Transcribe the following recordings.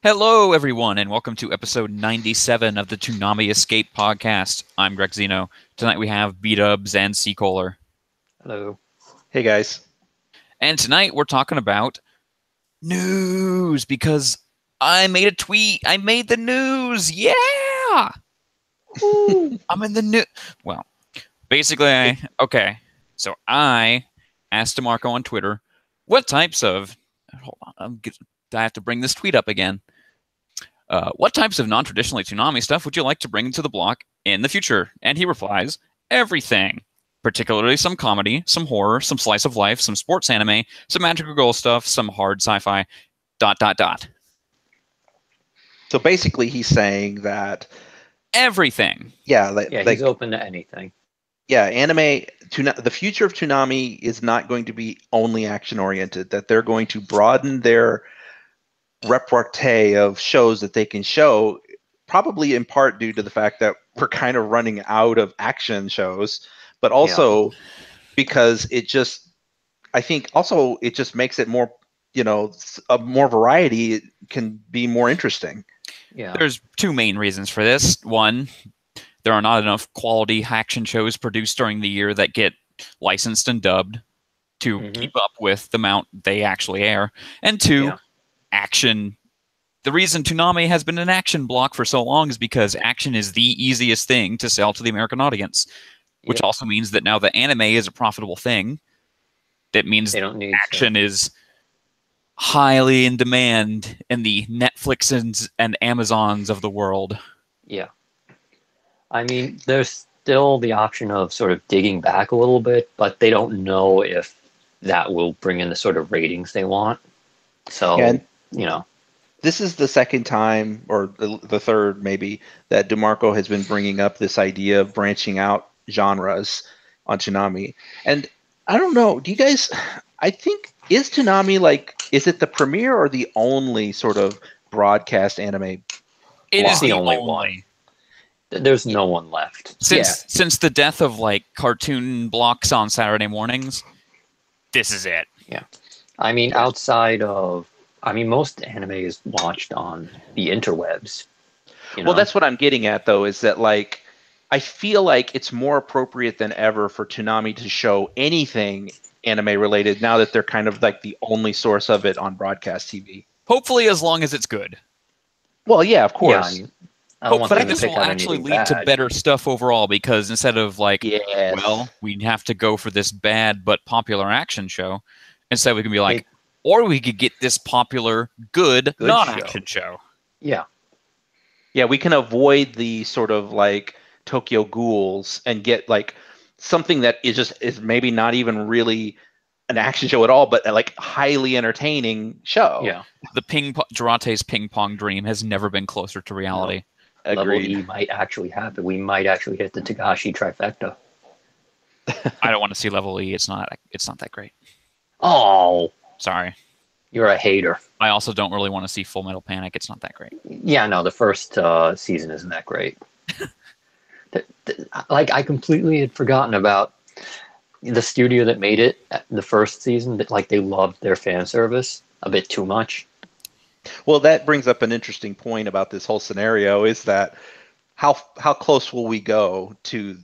Hello, everyone, and welcome to episode 97 of the Toonami Escape podcast. I'm Greg Zeno. Tonight we have B-Dubs and C-Kohler. Hello. Hey guys. And tonight we're talking about news because I made a tweet. I made the news. Yeah! I'm in the news. Well, basically, so I asked DeMarco on Twitter, what types of... Hold on, I have to bring this tweet up again. What types of non-traditionally Toonami stuff would you like to bring to the block in the future? And he replies, everything. Particularly some comedy, some horror, some slice of life, some sports anime, some magical girl stuff, some hard sci-fi, ... So basically he's saying that everything. He's open to anything. Yeah, the future of Toonami is not going to be only action-oriented, that they're going to broaden their repertoire of shows that they can show, probably in part due to the fact that we're kind of running out of action shows, but also because I think it just makes it more, more variety. It can be more interesting. Yeah. There's two main reasons for this. One, there are not enough quality action shows produced during the year that get licensed and dubbed to keep up with the amount they actually air. And two, action. The reason Toonami has been an action block for so long is because action is the easiest thing to sell to the American audience, which also means that now the anime is a profitable thing. That means action is highly in demand in the Netflixes and Amazons of the world. Yeah. I mean, there's still the option of sort of digging back a little bit, but they don't know if that will bring in the sort of ratings they want. So, This is the second time, or the third maybe, that DeMarco has been bringing up this idea of branching out genres on Toonami. And I don't know, do you guys, I think, is Toonami is it the premier or the only sort of broadcast anime? It is the only one. There's no one left. Since the death of cartoon blocks on Saturday mornings, this is it. Yeah. I mean, most anime is watched on the interwebs. Well, that's what I'm getting at, though, is that I feel like it's more appropriate than ever for Toonami to show anything anime related now that they're kind of the only source of it on broadcast TV. Hopefully, as long as it's good. Well, yeah, of course. Yeah, hopefully this will actually lead to better stuff overall, because instead of we have to go for this bad but popular action show, instead we can be or we could get this popular, good non-action show. Yeah. Yeah, we can avoid the sort of Tokyo Ghouls and get something that is maybe not even really an action show at all, but a highly entertaining show. Yeah. The Jirate's ping pong dream has never been closer to reality. No. Level E might actually happen. We might actually hit the Tagashi trifecta. I don't want to see Level E. It's not that great. Oh. Sorry. You're a hater. I also don't really want to see Full Metal Panic. It's not that great. Yeah, no, the first season isn't that great. I completely had forgotten about the studio that made it the first season. That they loved their fan service a bit too much. Well, that brings up an interesting point about this whole scenario, is that how close will we go to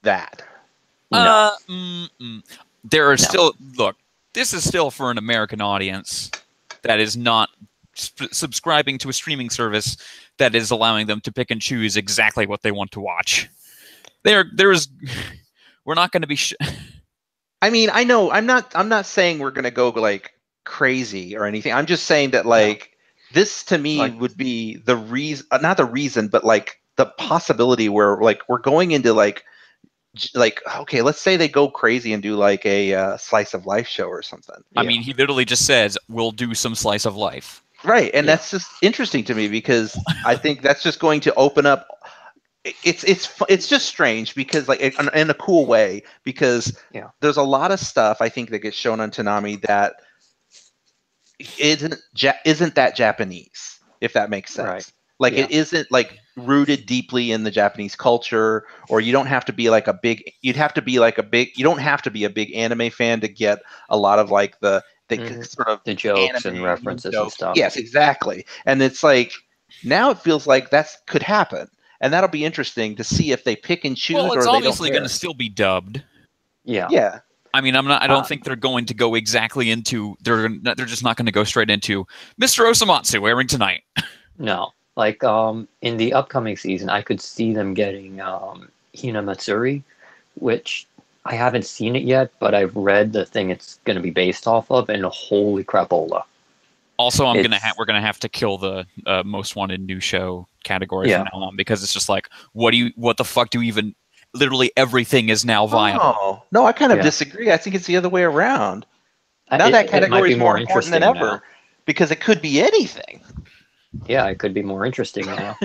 that? No. There are still... Look, this is still for an American audience that is not subscribing to a streaming service that is allowing them to pick and choose exactly what they want to watch. We're not going to be... I mean, I know, I'm not saying we're going to go crazy or anything. I'm just saying that this to me would be the reason, not the reason, but the possibility where we're going into okay, let's say they go crazy and do a slice of life show or something. I mean, he literally just says, we'll do some slice of life. Right, and that's just interesting to me, because I think that's just going to open up... It's just strange, because in a cool way, because there's a lot of stuff I think that gets shown on Toonami that isn't that Japanese, if that makes sense. Right. It isn't rooted deeply in the Japanese culture, or you don't have to be you don't have to be a big anime fan to get a lot of the they could sort of the jokes and anime references and jokes. stuff. Yes, exactly. And it's like now it feels like that could happen, and that'll be interesting to see if they pick and choose Well, or it's they don't obviously going care. to still be dubbed. Yeah. Yeah. I mean, I don't think they're going to go exactly into. They're just not going to go straight into Mr. Osamatsu airing tonight. No, like in the upcoming season, I could see them getting Hina Matsuri, which I haven't seen it yet, but I've read the thing it's going to be based off of, and holy crapola! Also, we're gonna have to kill the most wanted new show category from now on, because it's just like, what the fuck do you even? Literally everything is now viable. Oh no, I kind of disagree. I think it's the other way around. Now that category is more important than ever because it could be anything. Yeah, it could be more interesting now.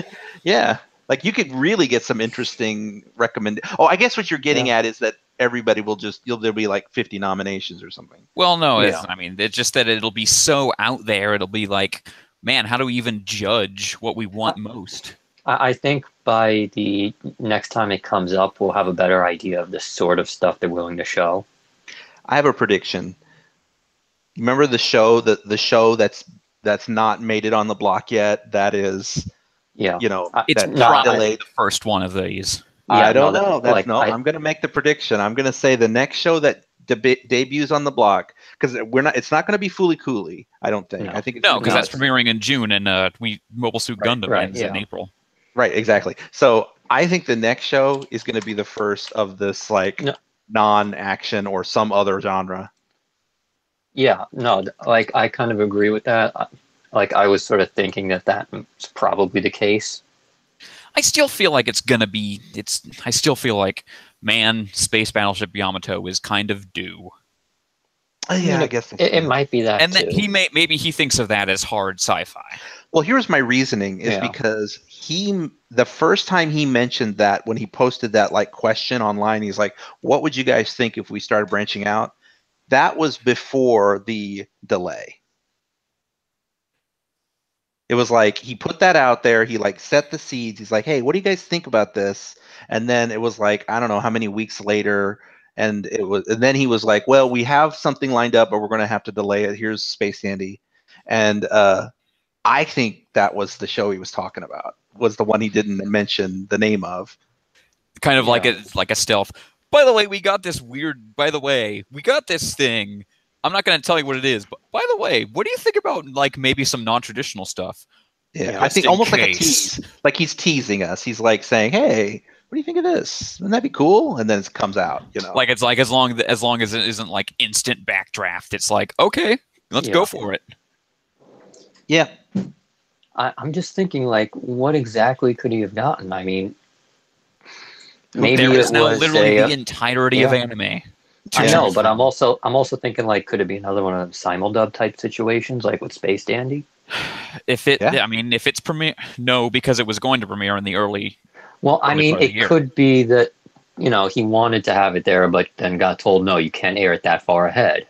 Yeah, like you could really get some interesting Oh, I guess what you're getting at is that everybody will there'll be like 50 nominations or something. Well, no, I mean, it's just that it'll be so out there. It'll be like, man, how do we even judge what we want most? I think by the next time it comes up, we'll have a better idea of the sort of stuff they're willing to show. I have a prediction. Remember the show that's not made it on the block yet? That is, it's probably the first one of these. Yeah, I don't know. I'm going to make the prediction. I'm going to say the next show that debuts on the block, because it's not going to be Fooly Cooley. I don't think. No. I think because that's premiering in June, and Mobile Suit Gundam ends in April. Right, exactly. So I think the next show is going to be the first of this non-action or some other genre. Yeah, no, like I kind of agree with that. Like I was sort of thinking that's probably the case. I still feel like it's gonna be. I still feel like, man, Space Battleship Yamato is kind of due. Yeah, I guess it might be that. And too. That maybe he thinks of that as hard sci-fi. Well, here's my reasoning: is because the first time he mentioned that, when he posted that question online, he's like, "What would you guys think if we started branching out?" That was before the delay. It was like he put that out there. He set the seeds. He's like, "Hey, what do you guys think about this?" And then it was like, I don't know how many weeks later, and then he was like, "Well, we have something lined up, but we're going to have to delay it. Here's Space Dandy," and I think that was the show he was talking about. Was the one he didn't mention the name of. Kind of like a stealth. By the way, we got this thing. I'm not going to tell you what it is, but by the way, what do you think about maybe some non-traditional stuff? Yeah, I think almost like a tease. Like he's teasing us. He's saying, "Hey, what do you think of this? Wouldn't that be cool?" And then it comes out, Like it's as long as it isn't instant backdraft. It's like, okay, let's go for it. Yeah. I'm just thinking, what exactly could he have gotten? I mean, maybe there is now literally the entirety of anime. I know, but I'm also thinking, could it be another one of them simuldub type situations, like with Space Dandy? If it's premiere, no, because it was going to premiere in the early. Well, I mean, it could be that he wanted to have it there, but then got told no, you can't air it that far ahead.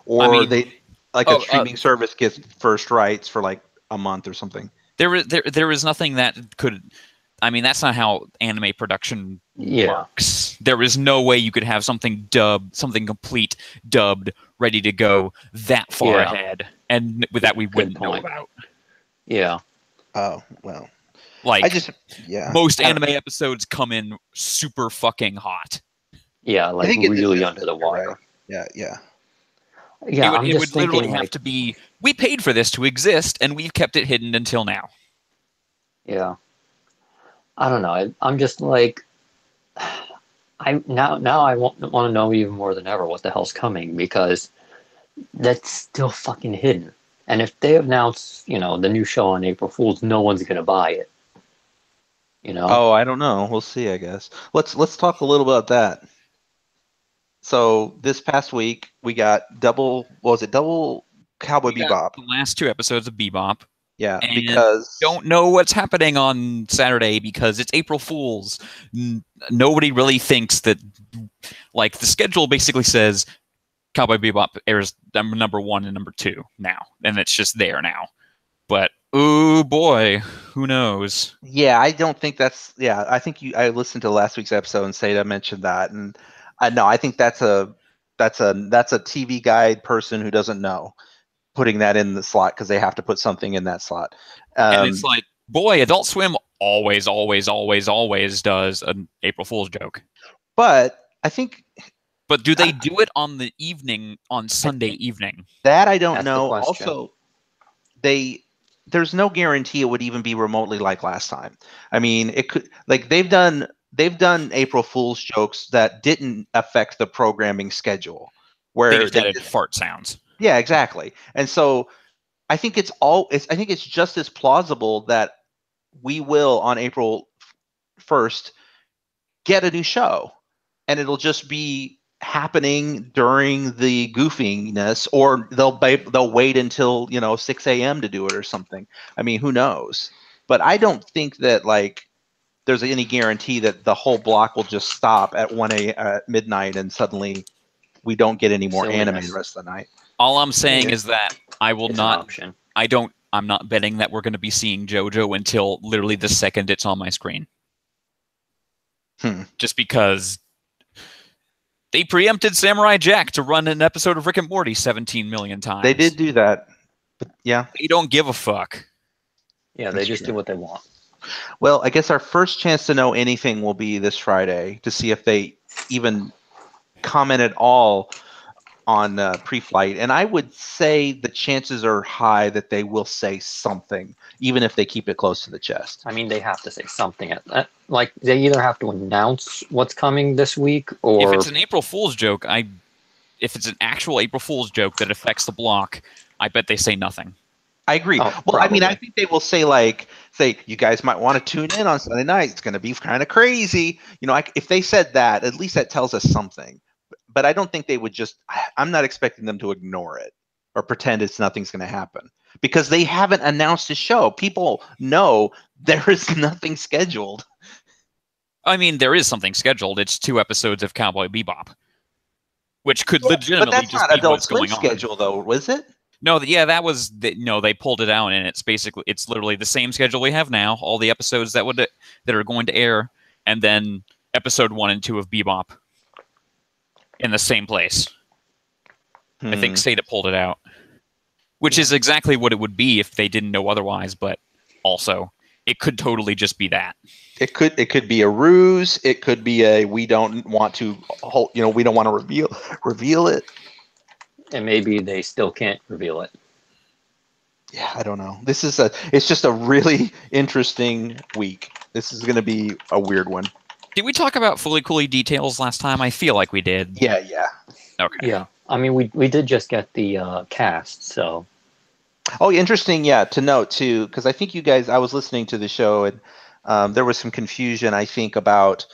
Or a streaming service gets first rights for a month or something. There is nothing that could. I mean, that's not how anime production works. There is no way you could have something complete dubbed, ready to go that far ahead, and with that we wouldn't know about. Yeah. Oh well. Most anime episodes come in super fucking hot. Yeah, really under the wire. Right. Yeah. Yeah, it would literally have to be. We paid for this to exist, and we've kept it hidden until now. Yeah. I don't know. I'm just I want to know even more than ever what the hell's coming, because that's still fucking hidden. And if they announce, the new show on April Fool's, no one's gonna buy it. Oh, I don't know. We'll see. I guess. Let's talk a little about that. So this past week we got double Cowboy Bebop? The last 2 episodes of Bebop. Yeah, and because don't know what's happening on Saturday because it's April Fool's. Nobody really thinks that. The schedule basically says Cowboy Bebop airs number 1 and number 2 now, and it's just there now. But oh boy, who knows? Yeah, I don't think that's. Yeah, I think I listened to last week's episode and Seda mentioned that, and I think that's a that's a TV guide person who doesn't know, putting that in the slot because they have to put something in that slot. And it's like, boy, Adult Swim always does an April Fool's joke. But I think. But do they do it on the evening, on Sunday evening? That I don't That's know. the question. Also, there's no guarantee it would even be remotely like last time. I mean, it could, like, they've done April Fool's jokes that didn't affect the programming schedule, where They just added fart sounds. Yeah, exactly. And so I think I think it's just as plausible that we will on April 1st get a new show, and it'll just be happening during the goofiness, or they'll wait until 6 a.m. to do it or something. I mean, who knows? But I don't think that like there's any guarantee that the whole block will just stop at 1 a.m. at midnight and suddenly we don't get any more anime the rest of the night. All I'm saying is that I will not. Option. I'm not betting that we're going to be seeing JoJo until literally the second it's on my screen. Just because they preempted Samurai Jack to run an episode of Rick and Morty 17 million times. They did do that, but yeah. They don't give a fuck. Yeah, they just do what they want. Well, I guess our first chance to know anything will be this Friday to see if they even comment at all on pre-flight. And I would say the chances are high that they will say something, even if they keep it close to the chest. I mean, they have to say something. Like, they either have to announce what's coming this week, or... If it's an April Fool's joke, if it's an actual April Fool's joke that affects the block, I bet they say nothing. I agree. Well, probably. I mean, I think they will say, you guys might want to tune in on Sunday night. It's going to be kind of crazy. If they said that, at least that tells us something. But I don't think they would I'm not expecting them to ignore it or pretend nothing's going to happen, because they haven't announced a show. People know there is nothing scheduled. I mean, there is something scheduled. It's 2 episodes of Cowboy Bebop, which could legitimately but that's just not be what's Adult going Swim on. schedule, though, was it? No, yeah, that was they pulled it out, and it's literally the same schedule we have now. All the episodes that are going to air, and then episode 1 and 2 of Bebop in the same place. I think Sata pulled it out, which is exactly what it would be if they didn't know otherwise. But also, it could totally just be that. It could be a ruse. It could be we don't want to reveal it. And maybe they still can't reveal it. Yeah, I don't know. It's just a really interesting week. This is going to be a weird one. Did we talk about Fully Cooley details last time? I feel like we did. Yeah. Okay. Yeah. I mean, we did just get the cast, so. Oh, interesting. Yeah, to note too, because I think you guys. I was listening to the show, and there was some confusion, I think, about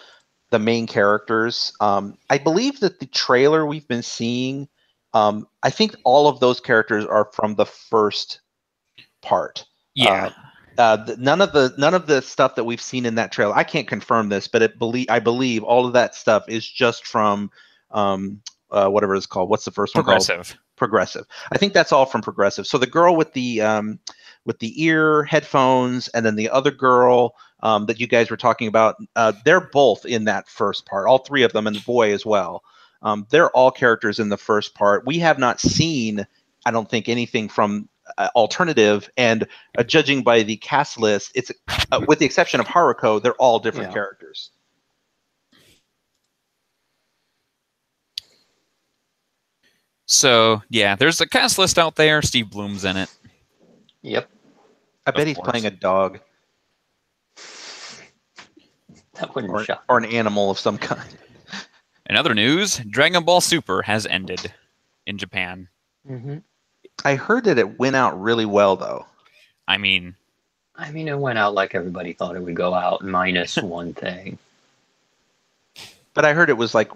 the main characters. I believe that the trailer we've been seeing. I think all of those characters are from the first part. Yeah. None of the stuff that we've seen in that trailer. I can't confirm this, but I believe all of that stuff is just from whatever it's called. What's the first one called? Progressive. I think that's all from Progressive. So the girl with the ear headphones, and then the other girl that you guys were talking about, they're both in that first part. All 3 of them, and the boy as well. They're all characters in the first part. We have not seen, I don't think, anything from Alternative, and judging by the cast list, it's with the exception of Haruko, they're all different characters. So yeah, there's a cast list out there. Steve Bloom's in it. Yep. I bet he's playing a dog. That wouldn't shock. Or an animal of some kind. In other news, Dragon Ball Super has ended in Japan. Mm-hmm. I heard that it went out really well, though. I mean, it went out like everybody thought it would go out, minus one thing. But I heard it was like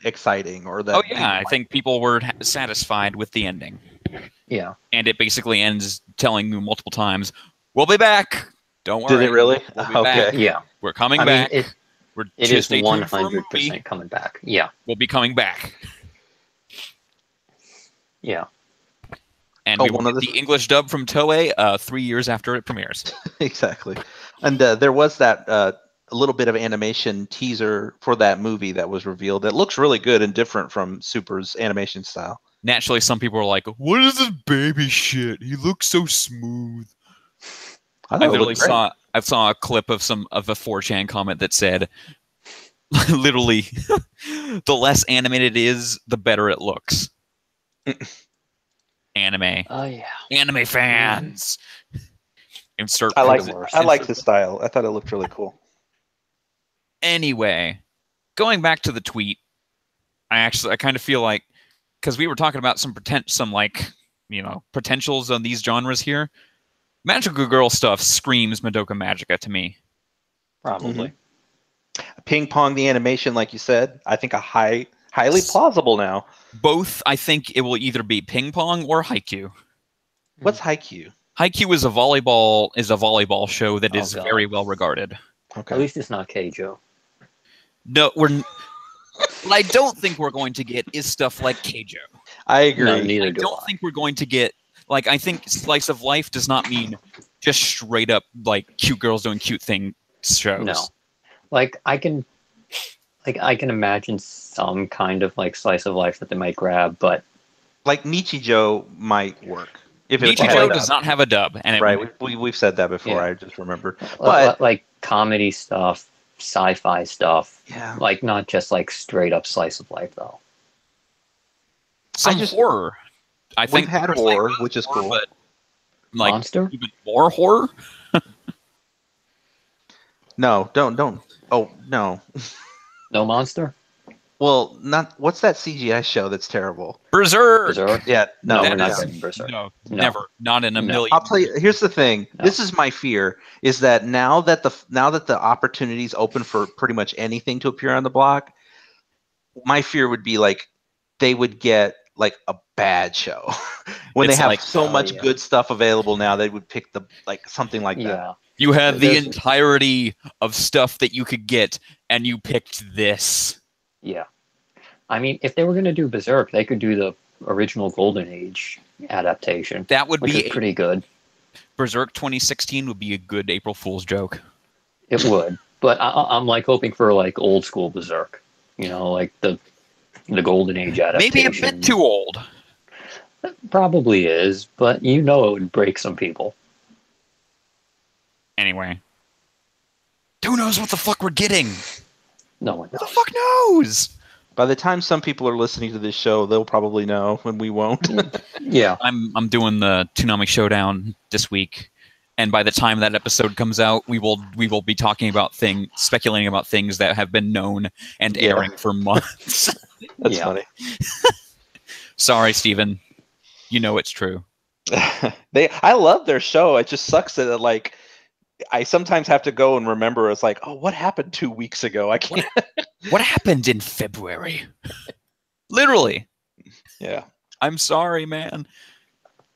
exciting, or that. Oh yeah, I think people were satisfied with the ending. Yeah, and it basically ends telling you multiple times, "We'll be back. Don't worry." Did it really? We'll be back. Yeah, we're coming back. It is 100% coming back. Yeah, we'll be coming back. Yeah. And we will get the English dub from Toei 3 years after it premieres. Exactly. And there was that little bit of animation teaser for that movie that was revealed that looks really good and different from Super's animation style. Naturally, some people are like, "What is this baby shit? He looks so smooth." I literally saw a clip of a 4chan comment that said, literally, the less animated it is, the better it looks. Anime. Oh yeah. Anime fans. Insert. I like the style. I thought it looked really cool. Anyway, going back to the tweet, I kind of feel like, because we were talking about some potentials on these genres here. Magical Girl stuff screams Madoka Magica to me. Probably. Mm-hmm. Ping Pong, the animation, like you said, I think highly plausible now. Both, I think it will either be Ping Pong or Haikyuu. What's Haikyuu? Haikyuu is a volleyball show that is very well regarded. Okay. At least it's not Keijo. No, what I don't think we're going to get is stuff like Keijo. I agree. No, neither I don't think we're going to get, like, I think slice of life does not mean just straight up like cute girls doing cute thing shows. No. Like I can imagine some kind of like slice of life that they might grab, but like Nichijou might work. If Nichijou does not have a dub, and we've said that before. Yeah. I just remembered. But like comedy stuff, sci-fi stuff, like not just like straight up slice of life though. Some horror. I think we've had horror, which is cool. But like Monster? Even more horror? No, don't. Oh no. No Monster? Well, not. What's that CGI show that's terrible? Berserk. Yeah, no, we're not getting Berserk. No, never. Not in a million. I'll tell you. Here's the thing. No. This is my fear: is that now that the opportunity's open for pretty much anything to appear on the block, my fear would be like they would get like a bad show when they have so much good stuff available now. They would pick something like that. You had the entirety of stuff that you could get, and you picked this. Yeah. I mean, if they were going to do Berserk, they could do the original Golden Age adaptation. That would be pretty good. Berserk 2016 would be a good April Fool's joke. It would. But I'm like hoping for like old school Berserk. You know, like the Golden Age adaptation. Maybe a bit too old. It probably is, but it would break some people. Anyway. Who knows what the fuck we're getting? No one knows. Who the fuck knows? By the time some people are listening to this show, they'll probably know, and we won't. Yeah. I'm doing the Toonami Showdown this week, and by the time that episode comes out, we will be talking about speculating about things that have been known and airing for months. That's funny. Sorry, Steven. You know it's true. I love their show. It just sucks that I sometimes have to go and remember. It's like, oh, what happened 2 weeks ago? I can't. What happened in February? Literally. Yeah. I'm sorry, man.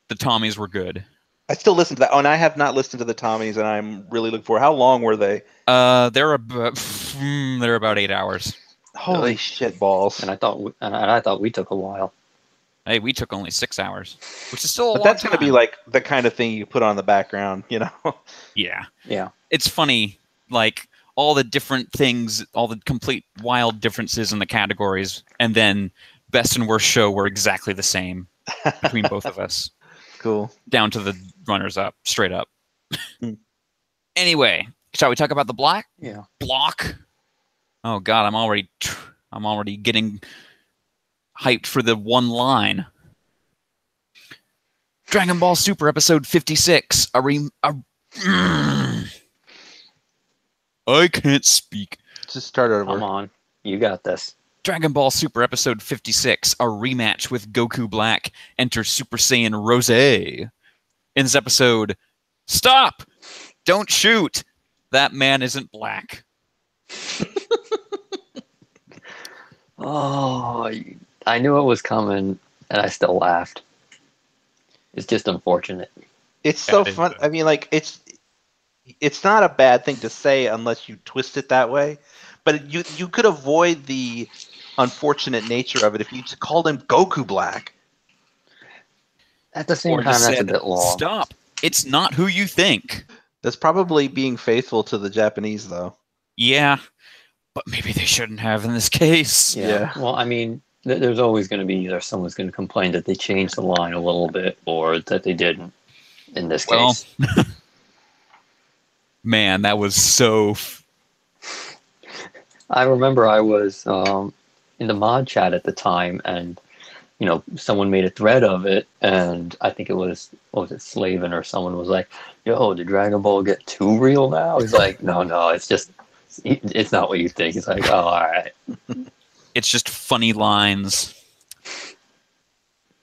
The Tommies were good. I still listen to that. Oh, and I have not listened to the Tommies, and I'm really looking for. How long were they? They're about 8 hours. Holy shit balls! And I thought we took a while. Hey, we took only 6 hours, which is still a long time. But that's going to be like the kind of thing you put on the background, you know? Yeah. Yeah. It's funny, like, all the different things, all the complete wild differences in the categories, and then best and worst show were exactly the same between both of us. Cool. Down to the runners-up, straight up. Anyway, shall we talk about the block? Yeah. Block? Oh, God, I'm already getting hyped for the one line. Dragon Ball Super episode 56. I can't speak. Just start over. Come on. You got this. Dragon Ball Super episode 56. A rematch with Goku Black. Enter Super Saiyan Rose. In this episode, stop! Don't shoot! That man isn't black. Oh, I knew it was coming, and I still laughed. It's just unfortunate. It's so fun. I mean, like, it's not a bad thing to say unless you twist it that way. But you could avoid the unfortunate nature of it if you just called him Goku Black. At the same time, that's a bit long. Stop. It's not who you think. That's probably being faithful to the Japanese, though. Yeah, but maybe they shouldn't have in this case. Yeah. Well, I mean, there's always going to be either someone's going to complain that they changed the line a little bit or that they didn't in this Well, case. man, that was so. I remember I was in the mod chat at the time, and someone made a thread of it, and I think it was, what was it, Slaven or someone was like, "Yo, did Dragon Ball get too real now?" He's like, "No, it's not what you think." It's like, "Oh, all right." It's just funny lines.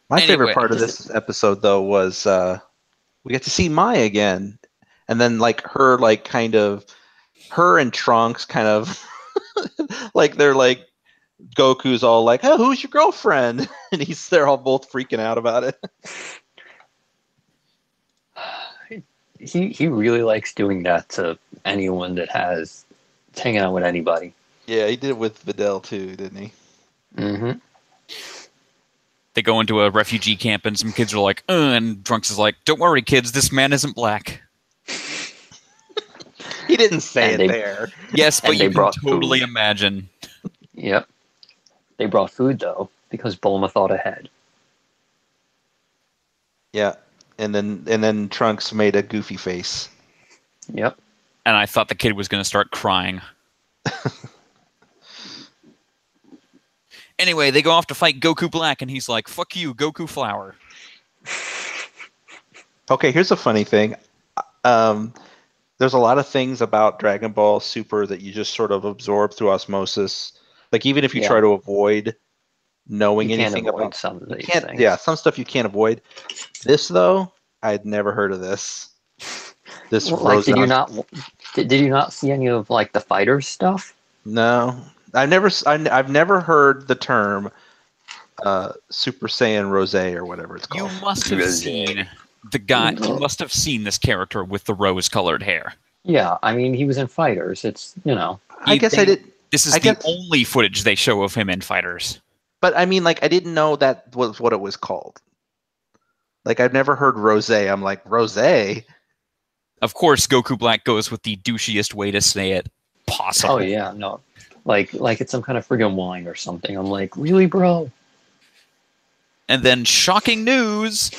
My favorite Anyway, part of this episode, though, was we get to see Mai again, and then like her, like kind of her and Trunks, kind of like they're like Goku's all like, "Oh, who's your girlfriend?" and they're all both freaking out about it. He really likes doing that to anyone that has hanging out with anybody. Yeah, he did it with Videl too, didn't he? Mm-hmm. they go into a refugee camp and some kids are like, and Trunks is like, "Don't worry, kids, this man isn't black." He didn't say And it they- there. Yes, but And they you can brought totally food. imagine. Yep. They brought food though because Bulma thought ahead. Yeah, and then Trunks made a goofy face. Yep. And I thought the kid was going to start crying. Anyway, they go off to fight Goku Black, and he's like, "Fuck you, Goku Flower." Okay, here's a funny thing. There's a lot of things about Dragon Ball Super that you just sort of absorb through osmosis. Like even if you try to avoid knowing You can't anything avoid about some of you these can't, things. yeah, some stuff you can't avoid. This though, I had never heard of this. This Well, like, did you Rosé. not see any of like the fighters stuff? No, I've never heard the term Super Saiyan Rosé or whatever it's You called. must have seen the guy. You must have seen this character with the rose-colored hair. Yeah, I mean, he was in fighters. It's I guess I did. This is I the guess- only footage they show of him in Fighters. But I mean, like I didn't know that was what it was called. Like I've never heard Rosé. I'm like Rosé. Of course, Goku Black goes with the douchiest way to say it possible. Oh yeah, no, like it's some kind of friggin' wine or something. I'm like, really, bro? And then, shocking news,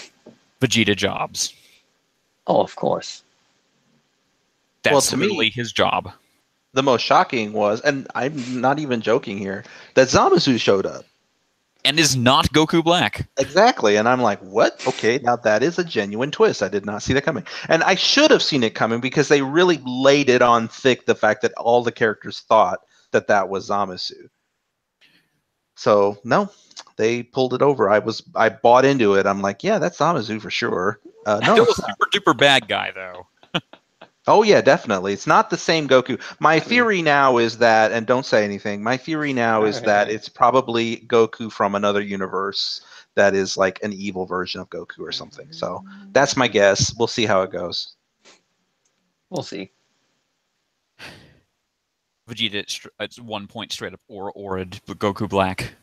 Vegeta jobs. Oh, of course. That's Well, to me- literally his job. The most shocking was, and I'm not even joking here, that Zamasu showed up. And is not Goku Black. Exactly. And I'm like, what? Okay, now that is a genuine twist. I did not see that coming. And I should have seen it coming because they really laid it on thick, the fact that all the characters thought that that was Zamasu. So, no, they pulled it over. I bought into it. I'm like, yeah, that's Zamasu for sure. No, Still a it's not. super duper bad guy, though. Oh yeah, definitely. It's not the same Goku. My theory now is that, and don't say anything. My theory now is that it's probably Goku from another universe that is like an evil version of Goku or something. So that's my guess. We'll see how it goes. We'll see. Vegeta at one point straight up aura'd Goku Black.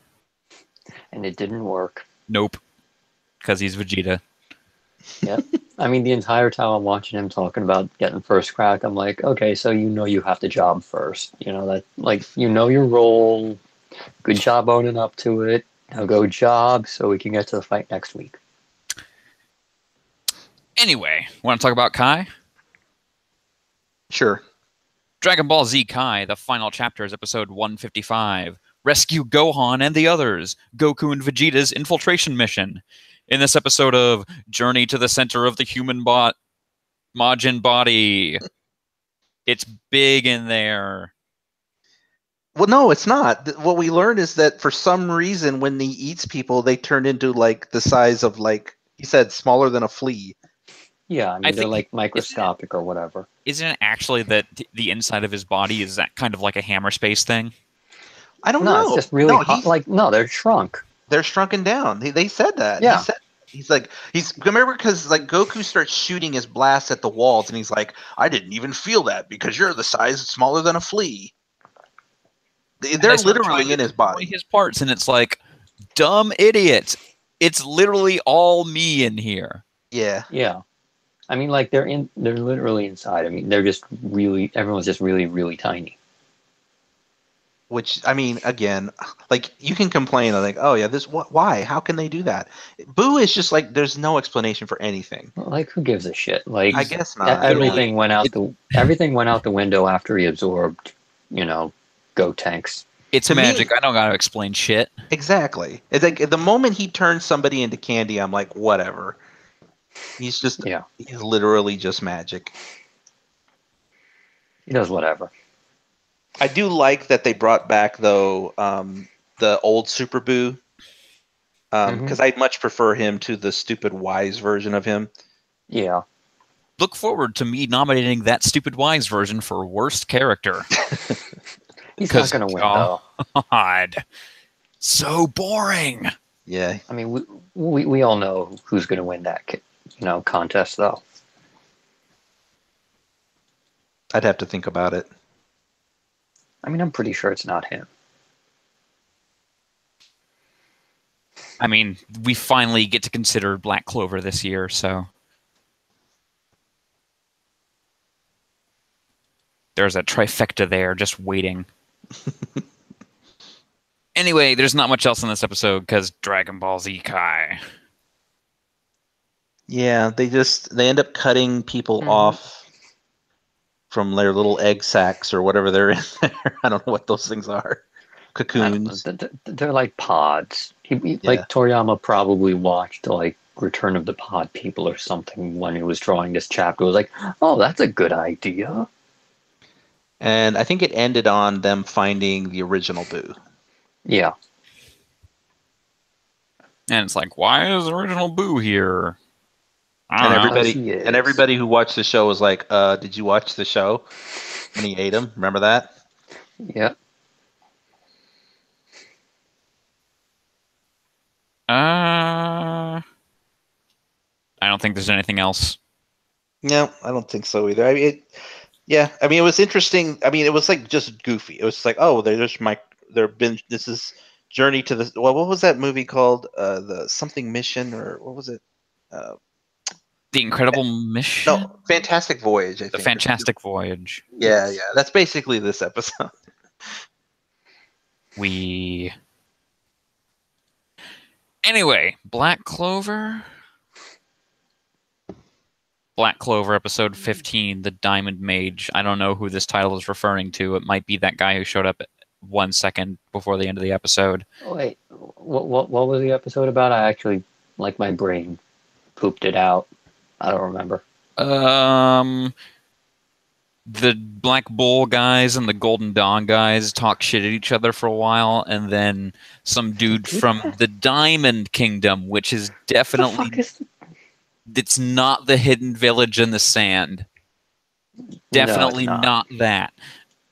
And it didn't work. Nope. Because he's Vegeta. Yep. I mean, the entire time I'm watching him talking about getting first crack, I'm like, okay, so you have to job first. That, like, your role. Good job owning up to it. Now go job so we can get to the fight next week. Anyway, want to talk about Kai? Sure. Dragon Ball Z Kai, the final chapter is episode 155. Rescue Gohan and the others. Goku and Vegeta's infiltration mission. In this episode of Journey to the Center of the Human Majin Body. It's big in there. Well, no, it's not. What we learned is that for some reason, when he eats people, they turn into like the size of, like he said, smaller than a flea. Yeah, I mean, they're like microscopic or whatever. Isn't it actually that the inside of his body is that kind of like a hammer space thing? I don't No, know. it's just really hot. Like, no, they're shrunk. They're shrunken down. They said that. Yeah. He's like, remember, because like Goku starts shooting his blast at the walls, and he's like, I didn't even feel that because you're the size smaller than a flea. They're literally in his body. His parts, and it's like, dumb idiot. It's literally all me in here. Yeah. Yeah. I mean, like, they're literally inside. I mean, they're just really, everyone's just really, really tiny. Which, I mean, again, like, you can complain like, oh yeah, why? How can they do that? Boo is just like, there's no explanation for anything. Like, who gives a shit? Like, I guess not. everything went out the window after he absorbed, Go Tanks. It's To me- magic. I don't gotta explain shit. Exactly. It's like the moment he turns somebody into candy, I'm like, whatever. He's literally just magic. He does whatever. I do like that they brought back, though, the old Super Boo, because I'd much prefer him to the stupid Wise version of him. Yeah. Look forward to me nominating that stupid Wise version for worst character. He's not going to win, though. God. So boring. Yeah. I mean, we all know who's going to win that, contest, though. I'd have to think about it. I mean, I'm pretty sure it's not him. I mean, we finally get to consider Black Clover this year, so there's a trifecta there just waiting. Anyway, there's not much else in this episode because Dragon Ball Z Kai. Yeah, they end up cutting people off from their little egg sacs or whatever they're in there. I don't know what those things are. Cocoons. They're like pods. Like Toriyama probably watched like Return of the Pod People or something when he was drawing this chapter. It was like, oh, that's a good idea. And I think it ended on them finding the original Boo. Yeah. And it's like, why is the original Boo here? And everybody who watched the show was like, did you watch the show? And he ate him. Remember that? Yeah. I don't think there's anything else. No, I don't think so either. I mean, it was interesting. I mean, it was like just goofy. It was like, oh, this is Journey to the. Well, what was that movie called? The something mission, or what was it? The Incredible Mission? No, Fantastic Voyage. The Fantastic Voyage. Yeah. That's basically this episode. Anyway, Black Clover episode 15, The Diamond Mage. I don't know who this title is referring to. It might be that guy who showed up 1 second before the end of the episode. Wait, what was the episode about? I actually, like, my brain pooped it out. I don't remember. The Black Bull guys and the Golden Dawn guys talk shit at each other for a while, and then some dude from the Diamond Kingdom, which is definitely... It's not the hidden village in the sand. Definitely not that.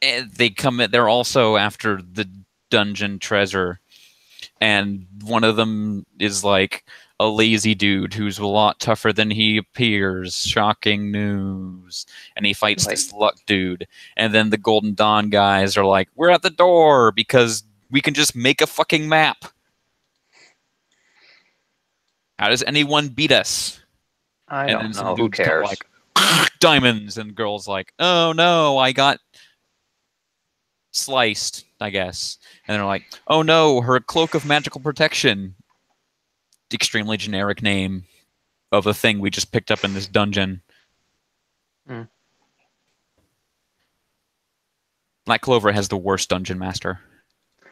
And they're also after the dungeon treasure. And one of them is like a lazy dude who's a lot tougher than he appears. Shocking news. And he fights this luck dude. And then the Golden Dawn guys are like, we're at the door because we can just make a fucking map. How does anyone beat us? I don't know. Who cares? Like, diamonds, and girls like, oh no, I got sliced, I guess. And they're like, oh no, her cloak of magical protection. Extremely generic name of a thing we just picked up in this dungeon. Black Clover has the worst dungeon master.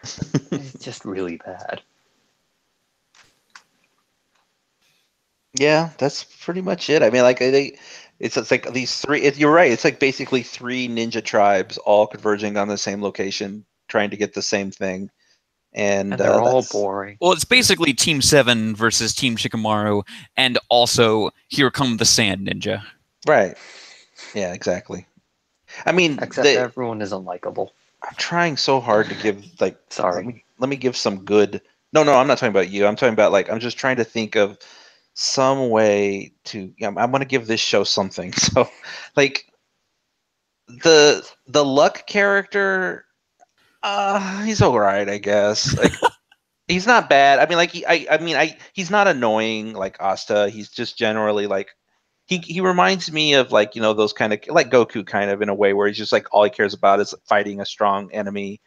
It's just really bad. Yeah, that's pretty much it. I mean, like it's like these three. You're right. It's like basically three ninja tribes all converging on the same location, trying to get the same thing, and they're all boring. Well, it's basically Team 7 versus Team Shikamaru, and also Here Come the Sand Ninja. Right. Yeah. Exactly. I mean, except everyone is unlikable. I'm trying so hard to give like. Sorry. Let me give some good. No, I'm not talking about you. I'm talking about like I'm just trying to think of some way to. I'm going to give this show something. So, like the Luck character, he's alright, I guess. Like he's not bad. I mean, like he's not annoying like Asta. He's just generally like. He reminds me of like those kind of like Goku kind of in a way where he's just like all he cares about is fighting a strong enemy.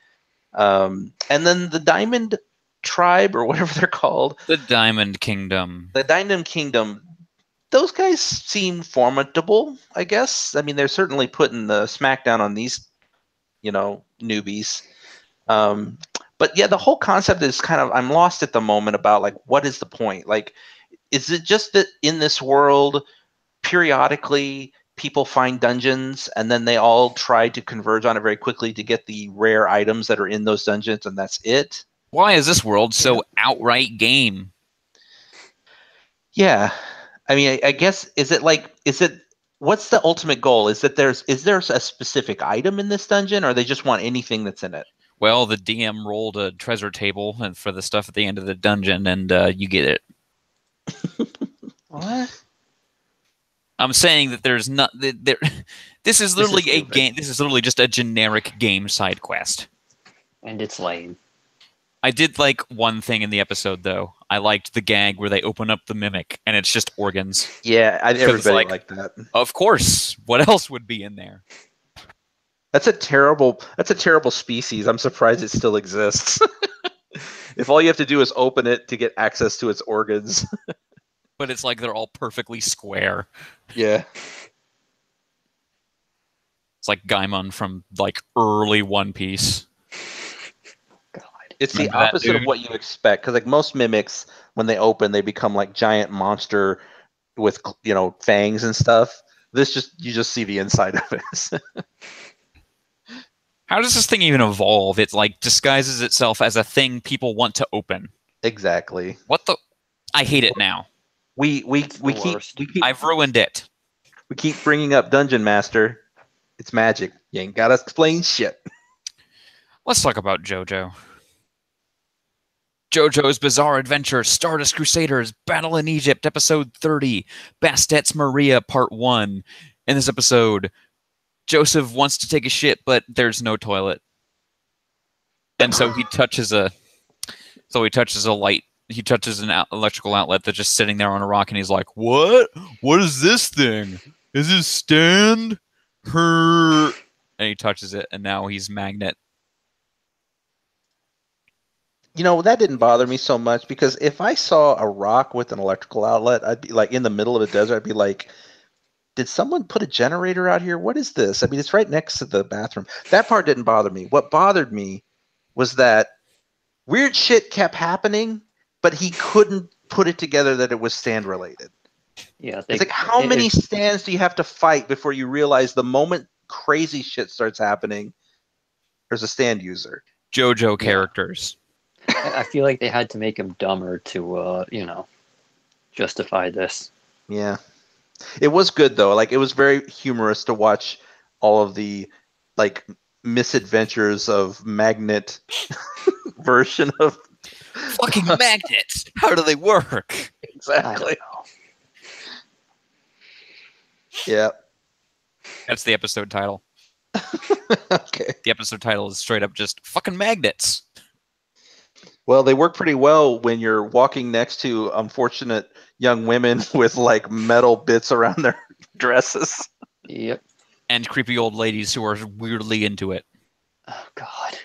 And then the Diamond Tribe, or whatever they're called. The Diamond Kingdom. The Diamond Kingdom. Those guys seem formidable, I guess. I mean, they're certainly putting the smackdown on these, newbies. But yeah, the whole concept is kind of, I'm lost at the moment about like, what is the point? Like, is it just that in this world, periodically people find dungeons and then they all try to converge on it very quickly to get the rare items that are in those dungeons, and that's it? Why is this world so outright game? Yeah. I mean, I guess, what's the ultimate goal? Is there a specific item in this dungeon, or they just want anything that's in it? Well, the DM rolled a treasure table and for the stuff at the end of the dungeon, and you get it. What? I'm saying that there's not there. This is literally a game. This is literally just a generic game side quest, and it's lame. I did like one thing in the episode, though. I liked the gag where they open up the mimic and it's just organs. Yeah, everybody liked that. Of course. What else would be in there? That's a terrible species. I'm surprised it still exists. If all you have to do is open it to get access to its organs. But it's like they're all perfectly square. Yeah. It's like Gaimon from like early One Piece. It's the opposite of what you expect, because like most mimics, when they open, they become like giant monster with fangs and stuff. You just see the inside of it. How does this thing even evolve? It like disguises itself as a thing people want to open. Exactly. What the? I hate it now. We keep I've ruined it. We keep bringing up Dungeon Master. It's magic. You ain't gotta explain shit. Let's talk about JoJo. JoJo's Bizarre Adventure, Stardust Crusaders, Battle in Egypt, Episode 30, Bastet's Maria, Part 1. In this episode, Joseph wants to take a shit, but there's no toilet. And so he touches a light. He touches an electrical outlet that's just sitting there on a rock, and he's like, "What? What is this thing? Is it stand? Her?" And he touches it, and now he's magnet. That didn't bother me so much, because if I saw a rock with an electrical outlet, I'd be like, in the middle of a desert, I'd be like, did someone put a generator out here? What is this? I mean, it's right next to the bathroom. That part didn't bother me. What bothered me was that weird shit kept happening, but he couldn't put it together that it was stand related. Yeah, it's like, how many stands do you have to fight before you realize the moment crazy shit starts happening, there's a stand user? JoJo characters. I feel like they had to make him dumber to, justify this. Yeah. It was good, though. Like, it was very humorous to watch all of the, like, misadventures of Magnet version of... Fucking magnets! How do they work? Exactly. Yeah. That's the episode title. Okay. The episode title is straight up just fucking magnets. Well, they work pretty well when you're walking next to unfortunate young women with like metal bits around their dresses. Yep. And creepy old ladies who are weirdly into it. Oh, God.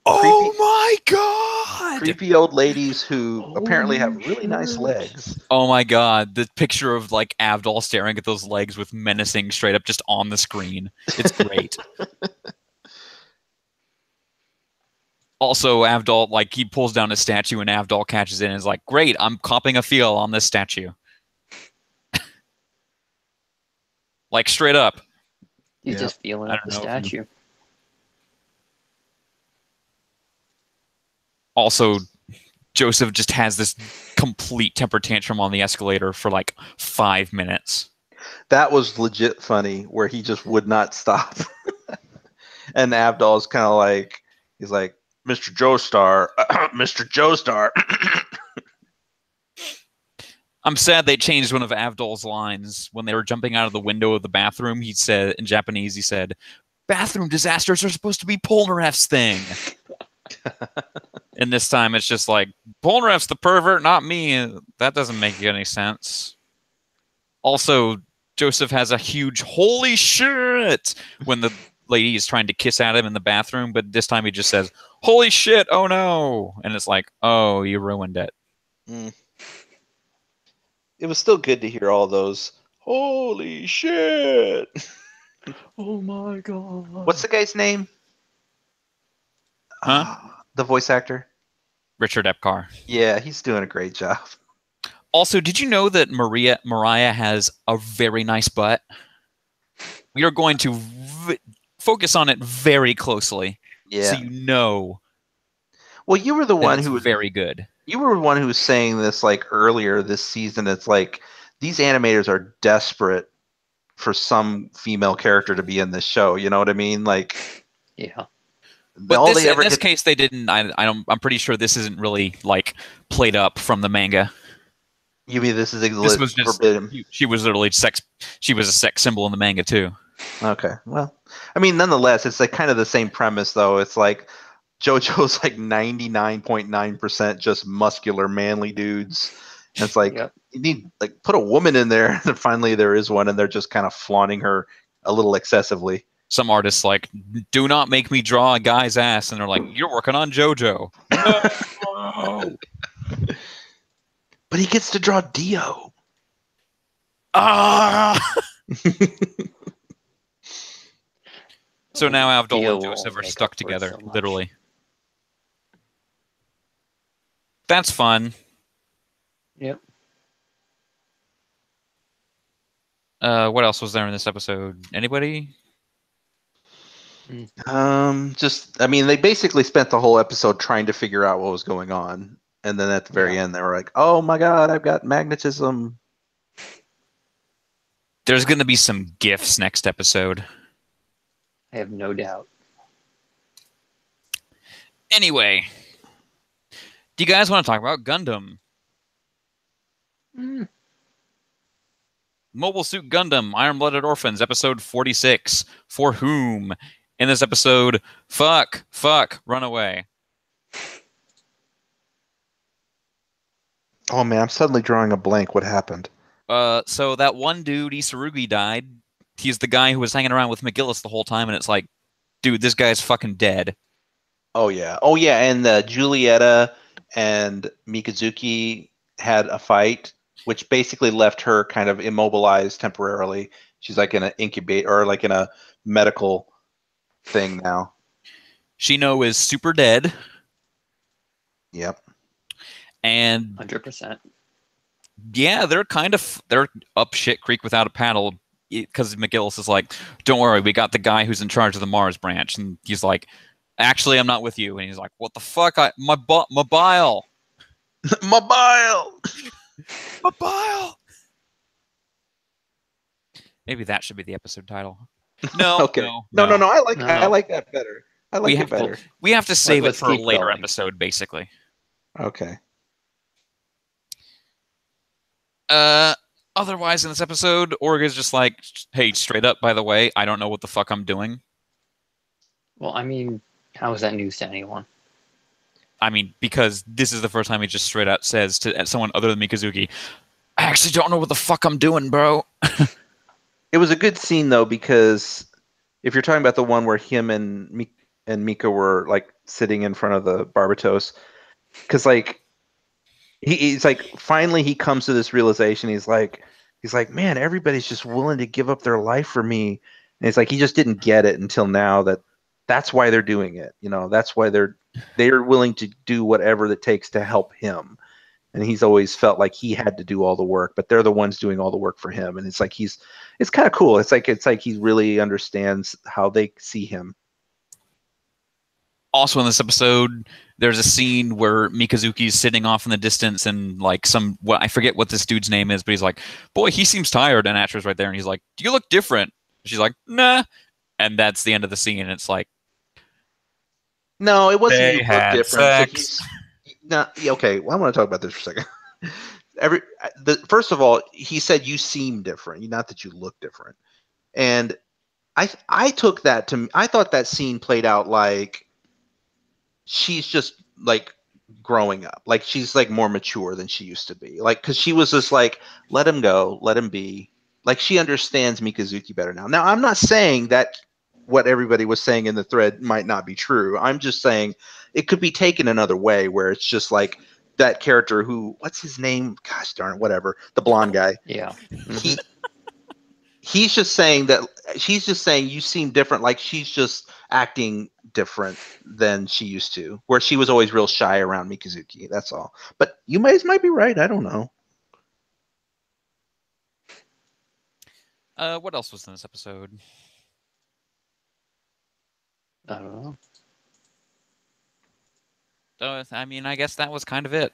Oh, my God! Creepy old ladies who apparently have really nice legs. Oh, my God. The picture of like Avdol staring at those legs with menacing straight up just on the screen. It's great. Also, Avdol, like, he pulls down a statue and Avdol catches it and is like, great, I'm copping a feel on this statue. Like, straight up. He's just feeling up the statue. Also, Joseph just has this complete temper tantrum on the escalator for like 5 minutes. That was legit funny, where he just would not stop. And Avdol's kind of like, he's like, Mr. Joestar, Mr. Joestar. I'm sad they changed one of Avdol's lines. When they were jumping out of the window of the bathroom, he said, in Japanese, he said, bathroom disasters are supposed to be Polnareff's thing. And this time it's just like, Polnareff's the pervert, not me. That doesn't make any sense. Also, Joseph has a huge holy shit when the lady is trying to kiss at him in the bathroom, but this time he just says, holy shit, oh no. And it's like, oh, you ruined it. Mm. It was still good to hear all those, holy shit. Oh my god. What's the guy's name? Huh? The voice actor? Richard Epcar. Yeah, he's doing a great job. Also, did you know that Mariah has a very nice butt? We are going to focus on it very closely, so Yeah. you know. Well, you were the one who was very good. You were the one who was saying this like earlier this season. It's like these animators are desperate for some female character to be in this show. You know what I mean? Like, yeah. But in this case, they didn't. I'm pretty sure this isn't really like played up from the manga. You mean this was just forbidden? She was literally sex. She was a sex symbol in the manga too. Okay, well, I mean, nonetheless, it's like kind of the same premise, though. It's like JoJo's like 99.9% just muscular, manly dudes. And it's like you need like put a woman in there, and finally there is one, and they're just kind of flaunting her a little excessively. Some artists like, do not make me draw a guy's ass, and they're like, you're working on JoJo. No. But he gets to draw Dio. Ah. So now Avdol and Joseph are stuck together, literally. That's fun. Yep. What else was there in this episode? Anybody? I mean, they basically spent the whole episode trying to figure out what was going on. And then at the very end, they were like, oh my god, I've got magnetism. There's going to be some gifts next episode. I have no doubt. Anyway, do you guys want to talk about Gundam? Mobile Suit Gundam, Iron-Blooded Orphans, episode 46. For whom? In this episode, fuck, run away. Oh man, I'm suddenly drawing a blank. What happened? So that one dude, Isarugi, died. He's the guy who was hanging around with McGillis the whole time, and it's like, dude, this guy's fucking dead. Oh yeah, and Julieta and Mikazuki had a fight, which basically left her kind of immobilized temporarily. She's like in an incubator or like in a medical thing now. Shino is super dead. Yep. And 100%. Yeah, they're up shit creek without a paddle, because McGillis is like, don't worry, we got the guy who's in charge of the Mars branch, and he's like, actually, I'm not with you, and he's like, what the fuck? My bile. My bile. My bile. Maybe that should be the episode title. No. Okay. No. I like that better. I like it better. We have to save it for a later episode, basically. Okay. Otherwise, in this episode, Org is just like, hey, straight up, by the way, I don't know what the fuck I'm doing. Well, I mean, how is that news to anyone? I mean, because this is the first time he just straight out says to someone other than Mikazuki, I actually don't know what the fuck I'm doing, bro. It was a good scene, though, because if you're talking about the one where him and Mika were, like, sitting in front of the Barbatos, because, like, he's like, finally he comes to this realization. He's like, man, everybody's just willing to give up their life for me. And it's like, he just didn't get it until now that's why they're doing it. You know, that's why they're willing to do whatever it takes to help him. And he's always felt like he had to do all the work, but they're the ones doing all the work for him. And it's like, it's kind of cool. It's like he really understands how they see him. Also in this episode, there's a scene where Mikazuki's sitting off in the distance, and like I forget what this dude's name is, but he's like, boy, he seems tired. And Atra's right there, and he's like, do you look different? She's like, nah. And that's the end of the scene. And it's like, no, it wasn't. You look different. Sex. Okay, well, I want to talk about this for a second. First of all, he said you seem different, not that you look different. And I took that I thought that scene played out like she's just like growing up, like she's like more mature than she used to be, like, because she was just like, let him go, let him be, like she understands Mikazuki better now. I'm not saying that what everybody was saying in the thread might not be true. I'm just saying it could be taken another way, where it's just like that character who, what's his name? Gosh darn it, whatever. The blonde guy. Yeah. He he's just saying that she's just saying you seem different. Like she's just acting different than she used to, where she was always real shy around Mikazuki. That's all. But you might be right. I don't know. What else was in this episode? I don't know. I mean, I guess that was kind of it.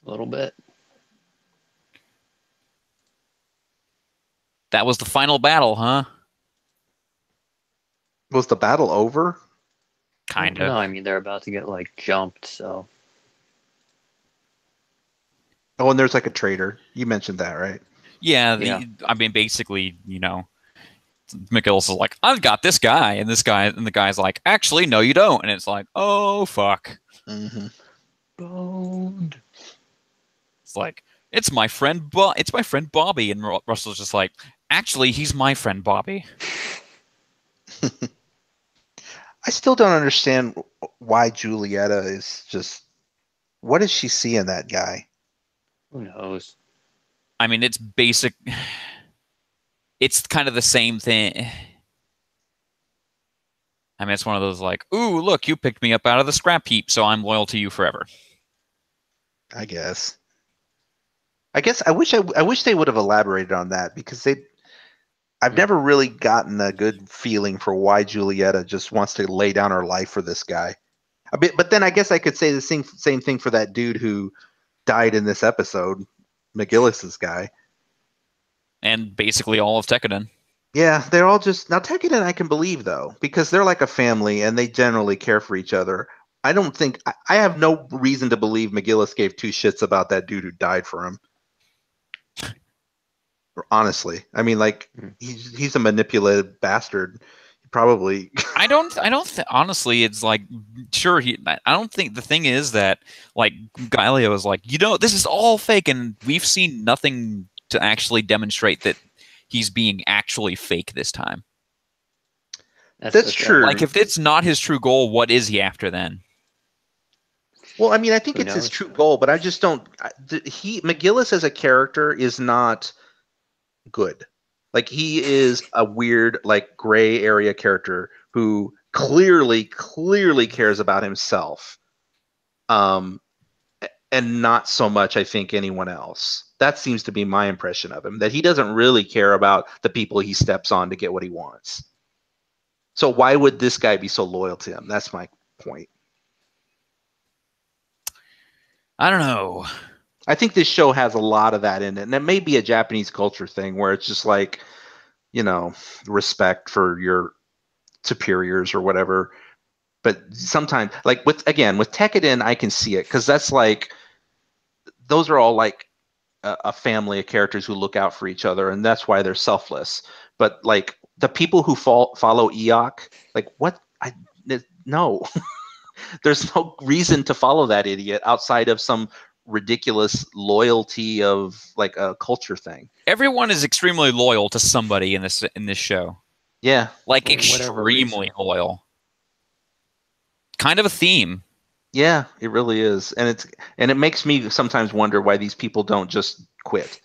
A little bit. That was the final battle, huh? Was the battle over? Kind of. No, I mean they're about to get like jumped, so. Oh, and there's like a traitor. You mentioned that, right? Yeah. I mean, basically, you know, McGillis is like, I've got this guy, and the guy's like, actually, no, you don't, and it's like, oh fuck. Mm-hmm. Boned. It's like, it's my friend Bobby, and Russell's just like, actually, he's my friend Bobby. I still don't understand why Julieta is just. What does she see in that guy? Who knows? I mean, it's basic. It's kind of the same thing. I mean, it's one of those like, ooh, look, you picked me up out of the scrap heap, so I'm loyal to you forever. I guess I wish they would have elaborated on that, because I've never really gotten a good feeling for why Julieta just wants to lay down her life for this guy. But then I guess I could say the same thing for that dude who died in this episode, McGillis's guy. And basically all of Tekkadan. Yeah, they're all just now Tekkadan I can believe though, because they're like a family and they generally care for each other. I don't think I have no reason to believe McGillis gave two shits about that dude who died for him. Honestly, I mean, like he's a manipulative bastard. Probably. I don't. Honestly, it's like sure. I don't think the thing is that like Galileo is like, you know, this is all fake, and we've seen nothing to actually demonstrate that he's being actually fake this time. That's true. Like if it's not his true goal, what is he after then? Well, I mean, I think it's his true goal, but I just don't. McGillis as a character is not good. Like he is a weird, like gray area character who clearly cares about himself, and not so much, I think, anyone else. That seems to be my impression of him. That he doesn't really care about the people he steps on to get what he wants. So why would this guy be so loyal to him? That's my point. I don't know. I think this show has a lot of that in it, and it may be a Japanese culture thing where it's just like, you know, respect for your superiors or whatever. But sometimes, like with Tekkadan, I can see it because that's like, those are all like a family of characters who look out for each other, and that's why they're selfless. But like the people who follow Eok, like what? No, there's no reason to follow that idiot outside of some ridiculous loyalty of like a culture thing. Everyone is extremely loyal to somebody in this show. Yeah, like extremely loyal. Kind of a theme. Yeah, it really is, and it makes me sometimes wonder why these people don't just quit.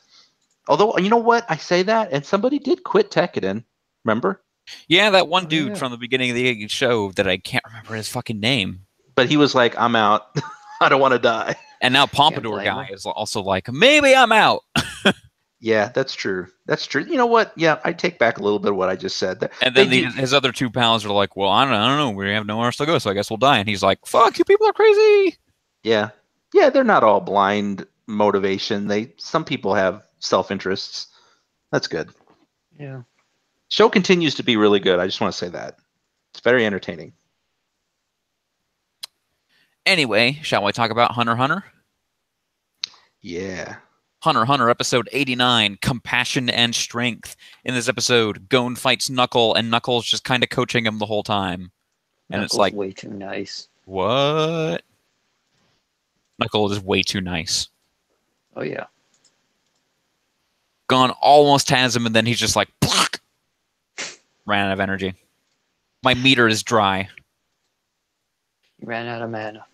Although, you know what, I say that, and somebody did quit Tekkadan. Remember? Yeah, that one dude from the beginning of the show that I can't remember his fucking name. But he was like, "I'm out. I don't want to die." And now Pompadour guy is also like, maybe I'm out. Yeah, that's true. That's true. You know what? Yeah, I take back a little bit of what I just said. And then his other two pals are like, well, I don't know. We have nowhere else to go, so I guess we'll die. And he's like, fuck, you people are crazy. Yeah. Yeah, they're not all blind motivation. Some people have self-interests. That's good. Yeah. Show continues to be really good. I just want to say that. It's very entertaining. Anyway, shall we talk about Hunter x Hunter? Yeah. Hunter x Hunter, episode 89, Compassion and Strength. In this episode, Gon fights Knuckle, and Knuckle's just kind of coaching him the whole time. And Knuckle's it's like, way too nice. What? Knuckle is way too nice. Oh, yeah. Gon almost has him, and then he's just like, Pluck! Ran out of energy. My meter is dry. You ran out of mana.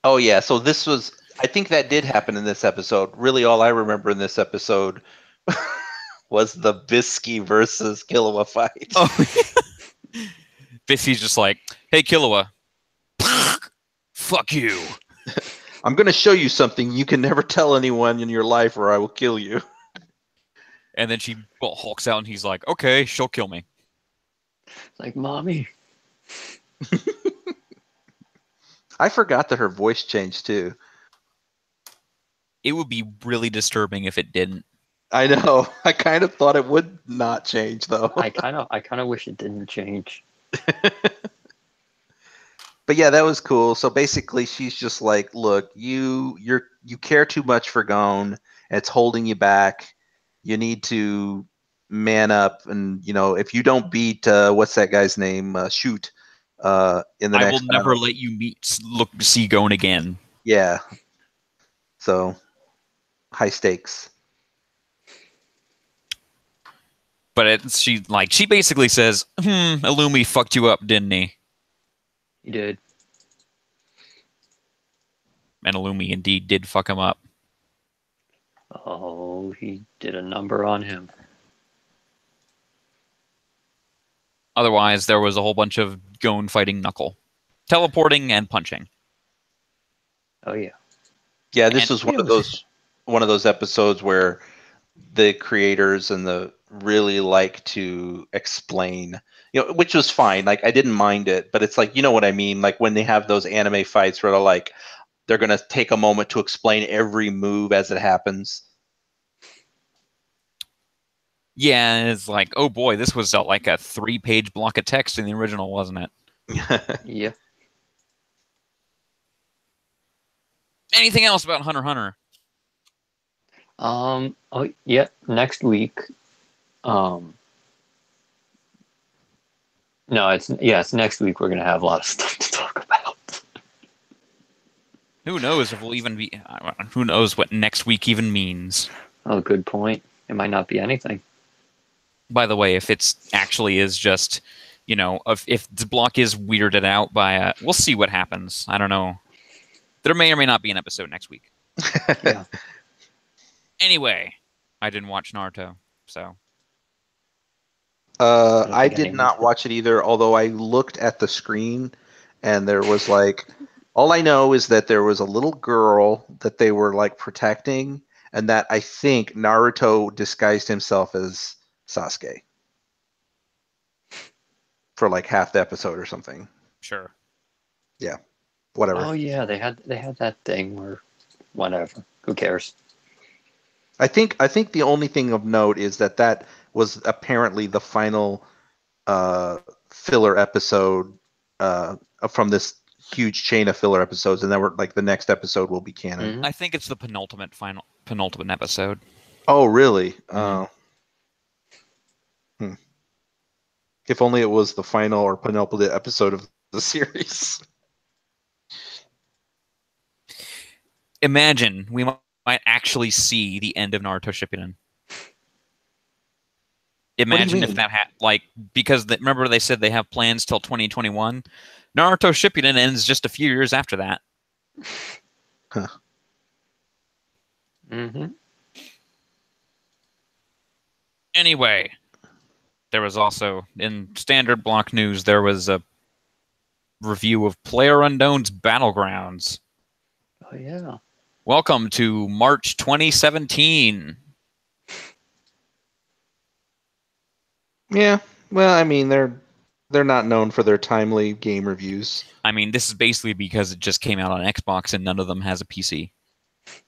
Oh yeah, so this was. I think that did happen in this episode. Really, all I remember in this episode was the Bisky versus Killua fight. Oh, Bisky's just like, hey, Killua. Fuck you. I'm going to show you something you can never tell anyone in your life, or I will kill you. And then she hulks out, and he's like, okay, she'll kill me. It's like, mommy. I forgot that her voice changed too. It would be really disturbing if it didn't. I know. I kind of thought it would not change though. I kind of wish it didn't change. But yeah, that was cool. So basically, she's just like, "Look, you care too much for Gon. It's holding you back. You need to man up. And if you don't beat what's that guy's name? Shoot. In the I next will never let you see Gon again." Yeah. So high stakes. But she basically says, Illumi fucked you up, didn't he? He did. And Illumi indeed did fuck him up. Oh, he did a number on him. Otherwise, there was a whole bunch of Gon fighting Knuckle. Teleporting and punching. Oh, yeah. Yeah, this was one of those episodes where the creators and the really like to explain, which was fine. Like, I didn't mind it, but it's like, you know what I mean? Like when they have those anime fights where they're going to take a moment to explain every move as it happens. Yeah, and it's like, oh boy, this was like a 3-page block of text in the original, wasn't it? Yeah. Anything else about Hunter x Hunter? Oh yeah. Next week. No, it's next week. We're gonna have a lot of stuff to talk about. Who knows if we'll even be? Who knows what next week even means? Oh, good point. It might not be anything. By the way, if it's actually is just, if the block is weirded out by, we'll see what happens. I don't know. There may or may not be an episode next week. Yeah. Anyway, I didn't watch Naruto, so. I did not watch it either, although I looked at the screen and there was all I know is that there was a little girl that they were protecting, and that I think Naruto disguised himself as Sasuke for half the episode or something. Sure. Yeah. Whatever. Oh yeah, they had that thing where, whatever. Who cares? I think the only thing of note is that was apparently the final filler episode from this huge chain of filler episodes, and then the next episode will be canon. Mm-hmm. I think it's the penultimate episode. Oh, really? Mm-hmm. If only it was the final or penultimate episode of the series. Imagine we might actually see the end of Naruto Shippuden. Imagine if that because remember they said they have plans till 2021. Naruto Shippuden ends just a few years after that. Huh. Mm-hmm. Anyway, there was also in standard block news there was a review of PlayerUnknown's Battlegrounds. Oh yeah. Welcome to March 2017. Yeah, well, I mean they're not known for their timely game reviews. I mean, this is basically because it just came out on Xbox and none of them has a PC.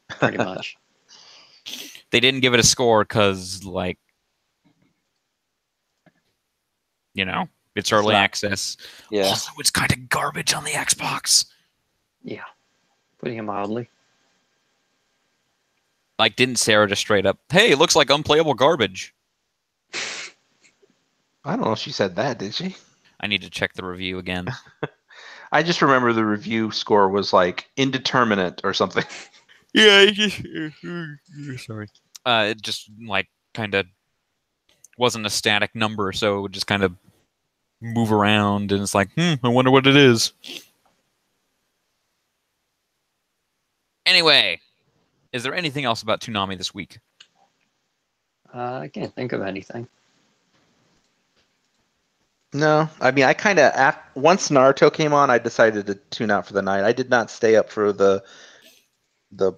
Pretty much. They didn't give it a score because, it's early access. Yeah. Also, it's kind of garbage on the Xbox. Yeah. Putting it mildly. Didn't Sarah just straight up, hey, it looks like unplayable garbage? I don't know if she said that, did she? I need to check the review again. I just remember the review score was indeterminate or something. Yeah, sorry. It just kind of wasn't a static number, so it would just kind of move around, and it's like, I wonder what it is. Anyway, is there anything else about Toonami this week? I can't think of anything. No, I mean, I kind of once Naruto came on, I decided to tune out for the night. I did not stay up for the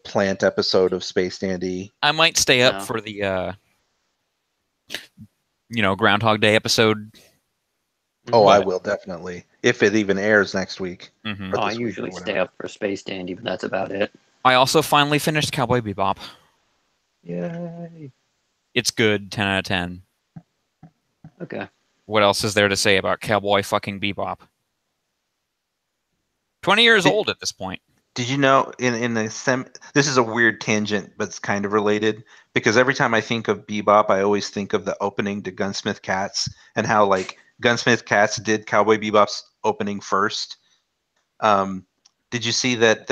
plant episode of Space Dandy. I might stay up No. for the Groundhog Day episode. Oh, I But- will definitely, if it even airs next week. Mhm. Or I this week or usually whatever. stay up for Space Dandy, but that's about it. I also finally finished Cowboy Bebop. Yay. It's good, 10 out of 10. Okay. What else is there to say about Cowboy fucking Bebop? 20 years old at this point. Did you know this is a weird tangent, but it's kind of related, because every time I think of Bebop, I always think of the opening to Gunsmith Cats and how like Gunsmith Cats did Cowboy Bebop's opening first. Did you see that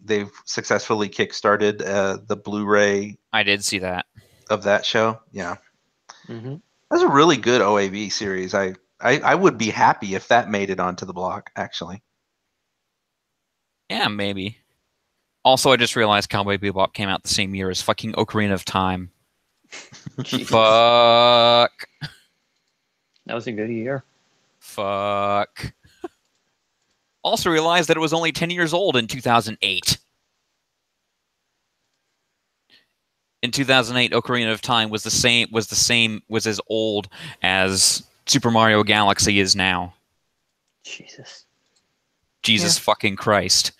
they've successfully kickstarted the Blu-ray I did see that. of that show? Yeah, Mm-hmm. that's a really good OAV series. I would be happy if that made it onto the block, actually. Yeah, maybe. Also, I just realized Cowboy Bebop came out the same year as fucking Ocarina of Time. Fuck. That was a good year. Fuck. Also realized that it was only 10 years old in 2008. In 2008, Ocarina of Time was as old as Super Mario Galaxy is now. Jesus fucking Christ.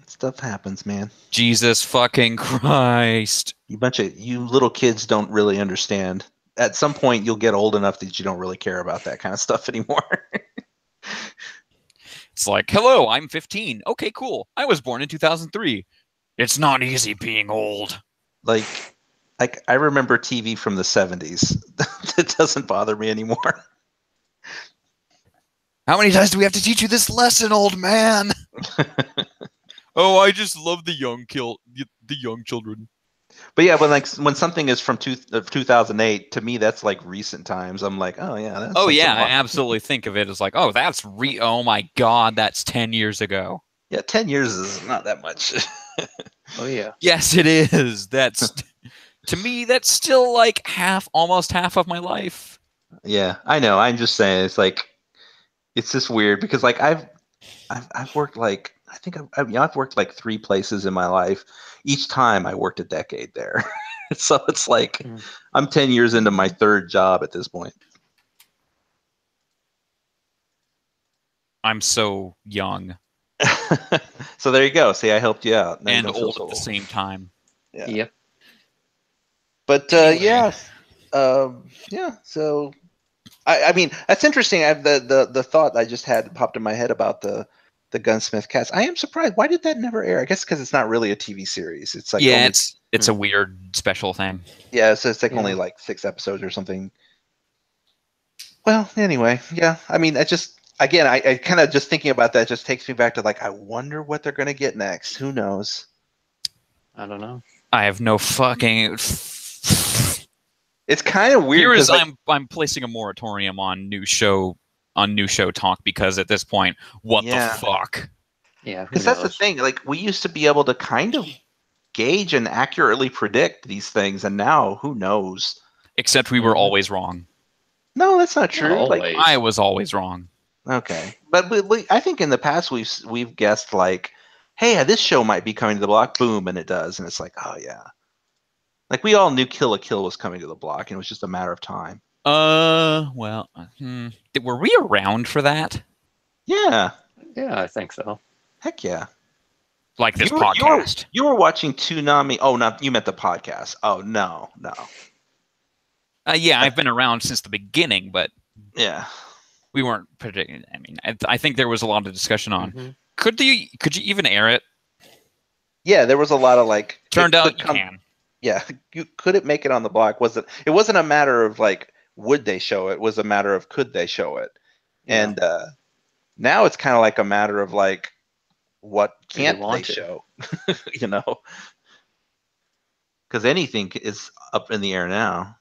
Stuff happens, man. Jesus fucking Christ. You little kids don't really understand. At some point, you'll get old enough that you don't really care about that kind of stuff anymore. It's like, hello, I'm 15. Okay, cool. I was born in 2003. It's not easy being old. Like I remember TV from the 70s. It doesn't bother me anymore. How many times do we have to teach you this lesson, old man? Oh, I just love the young children. But yeah, when something is from 2008, to me that's like recent times. I'm like, oh yeah. That's Oh like yeah, some- I absolutely think of it as like, oh, oh my god, that's 10 years ago. Yeah, 10 years is not that much. Oh yeah. Yes, it is. That's to me, that's still like almost half of my life. Yeah, I know. I'm just saying, it's just weird because like I've worked like I've worked like 3 places in my life. Each time I worked a decade there. So it's like I'm 10 years into my 3rd job at this point. I'm so young So there you go. See, I helped you out. Now you and don't feel old so at the old. same time. Yeah. Yep. But Anyway. yeah. So I mean, that's interesting. I have the thought I just had popped in my head about the Gunsmith Cats. I am surprised. Why did that never air? I guess because it's not really a TV series. It's like Yeah, only, it's a weird special thing. yeah. So it's like Yeah. only like 6 episodes or something. Well, anyway, yeah. I mean, I kind of just thinking about that just takes me back to like, I wonder what they're gonna get next. Who knows? I don't know. I have no fucking. It's kind of weird. Here is 'cause, like, I'm placing a moratorium on new show talk because at this point, what Yeah. the fuck? Yeah. Who because that's the knows? thing. Like we used to be able to kind of gauge and accurately predict these things, and now who knows? Except we were Mhm. always wrong. No, that's not true. Not Like always. I was always wrong. okay, but I think in the past we've guessed like, hey, this show might be coming to the block. Boom, and it does, and it's like, oh yeah. Like we all knew Kill la Kill was coming to the block, and it was just a matter of time. Well, were we around for that? Yeah, Yeah, I think so. heck yeah. Like this You were- podcast? You were watching Toonami. Oh, not you meant the podcast. Oh no. Yeah, I've been around since the beginning, but Yeah. we weren't predicting. I mean, I think there was a lot of discussion on Mhm. could you even air it? Yeah, there was a lot of like. Turned it out could you come- can. Yeah, could it make it on the block? It wasn't a matter of like would they show it? It was a matter of could they show it? Yeah. And now it's kind of like a matter of like what Do they can't they want to? show? You know, because anything is up in the air now.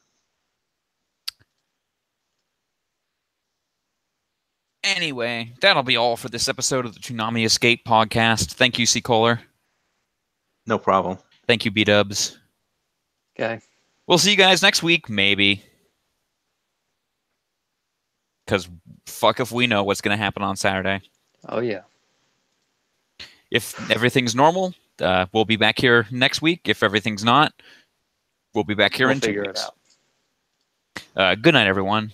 Anyway, that'll be all for this episode of the Toonami Escape podcast. Thank you, C. Kohler. No problem. Thank you, B-Dubs. Okay. We'll see you guys next week, maybe. Because fuck if we know what's going to happen on Saturday. Oh, yeah. If everything's normal, we'll be back here next week. If everything's not, we'll be back here in 2 weeks. We'll figure it out. Good night, everyone.